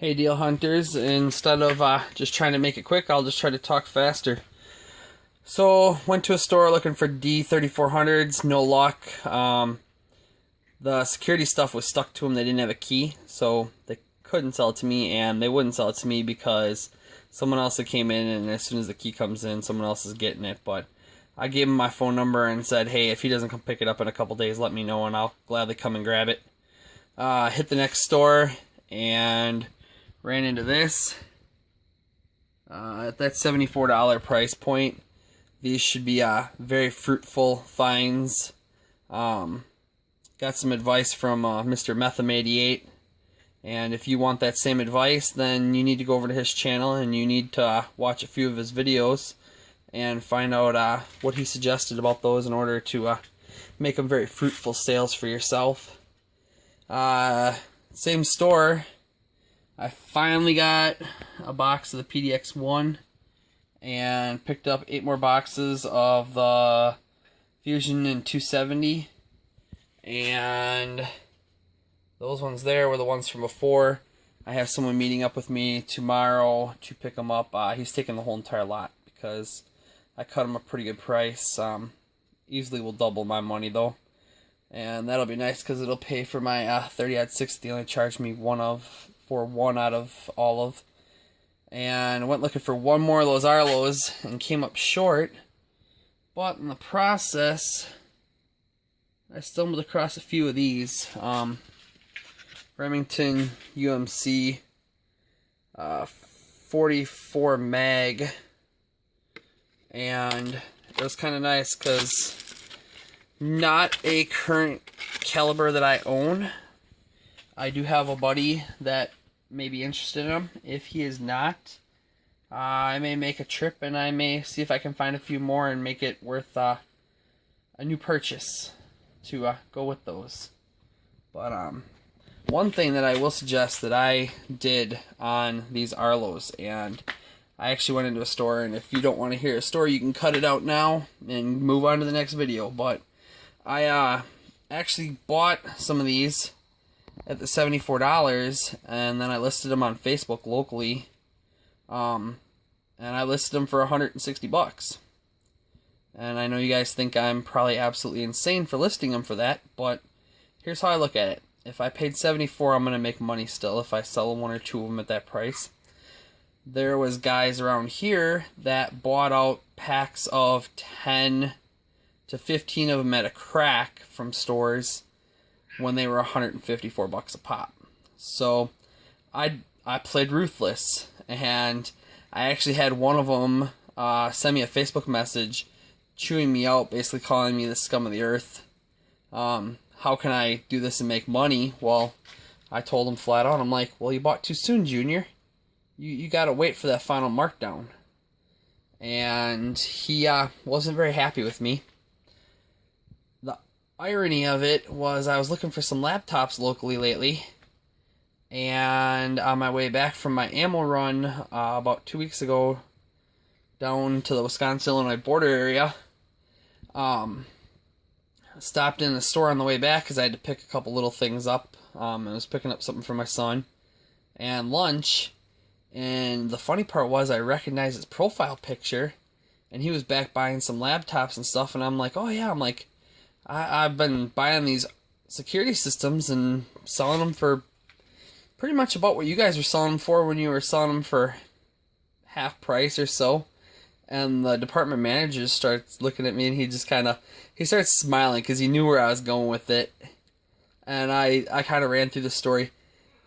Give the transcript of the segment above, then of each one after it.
Hey deal hunters, instead of just trying to make it quick, I'll just try to talk faster. So, went to a store looking for D3400s, no luck. The security stuff was stuck to them, they didn't have a key, so they couldn't sell it to me, and they wouldn't sell it to me because someone else had came in, and as soon as the key comes in, someone else is getting it. But I gave him my phone number and said, hey, if he doesn't come pick it up in a couple days, let me know, and I'll gladly come and grab it. Hit the next store, and ran into this. At that $74 price point, these should be very fruitful finds. Got some advice from Mr. Metham88, and if you want that same advice, then you need to go over to his channel and you need to watch a few of his videos and find out what he suggested about those in order to make them very fruitful sales for yourself. Same store. I finally got a box of the PDX-1 and picked up 8 more boxes of the Fusion and 270, and those ones there were the ones from before. I have someone meeting up with me tomorrow to pick them up. He's taking the whole entire lot because I cut him a pretty good price. Easily will double my money though, and that'll be nice because it'll pay for my 30-60. They only charged me one out of all of, and I went looking for one more of those Arlos and came up short, but in the process I stumbled across a few of these. Remington UMC 44 mag, and it was kind of nice because not a current caliber that I own. I do have a buddy that may be interested in them. If he is not, I may make a trip and I may see if I can find a few more and make it worth a new purchase to go with those. But one thing that I will suggest that I did on these Arlos, and I actually went into a store, and if you don't want to hear a story, you can cut it out now and move on to the next video. But I actually bought some of these at the $74, and then I listed them on Facebook locally, and I listed them for $160. And I know you guys think I'm probably absolutely insane for listing them for that, but here's how I look at it. If I paid $74, I'm going to make money still if I sell one or two of them at that price. There was guys around here that bought out packs of 10 to 15 of them at a crack from stores when they were $154 a pop. So I played ruthless, and I actually had one of them send me a Facebook message chewing me out, basically calling me the scum of the earth. How can I do this and make money? Well, I told him flat out, I'm like, well, you bought too soon, Junior. You gotta wait for that final markdown. And he wasn't very happy with me. The irony of it was I was looking for some laptops locally lately, and on my way back from my ammo run about 2 weeks ago down to the Wisconsin-Illinois border area, stopped in the store on the way back because I had to pick a couple little things up. I was picking up something for my son and lunch, and the funny part was I recognized his profile picture, and he was back buying some laptops and stuff, and I'm like, oh yeah, I'm like, I've been buying these security systems and selling them for pretty much about what you guys were selling them for when you were selling them for half price or so. And the department manager starts looking at me, and he starts smiling because he knew where I was going with it. And I kind of ran through the story,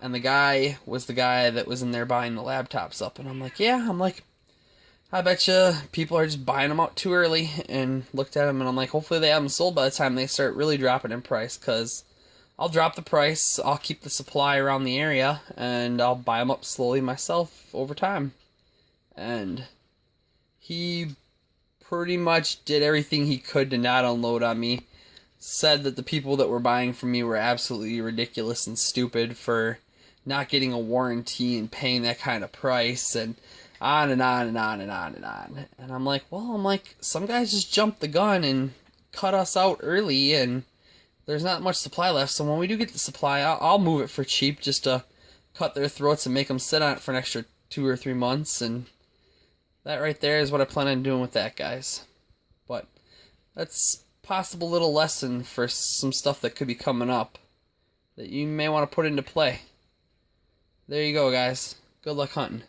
and the guy was the guy that was in there buying the laptops up, and I'm like, yeah, I bet you people are just buying them out too early. And looked at them, and I'm like, hopefully they have them sold by the time they start really dropping in price, because I'll drop the price, I'll keep the supply around the area, and I'll buy them up slowly myself over time. And he pretty much did everything he could to not unload on me. Said that the people that were buying from me were absolutely ridiculous and stupid for not getting a warranty and paying that kind of price, and on and on and on and on and on. And I'm like, some guys just jumped the gun and cut us out early, and there's not much supply left, so when we do get the supply, I'll move it for cheap just to cut their throats and make them sit on it for an extra 2 or 3 months, and that right there is what I plan on doing with that, guys. But that's a possible little lesson for some stuff that could be coming up that you may want to put into play. There you go, guys. Good luck hunting.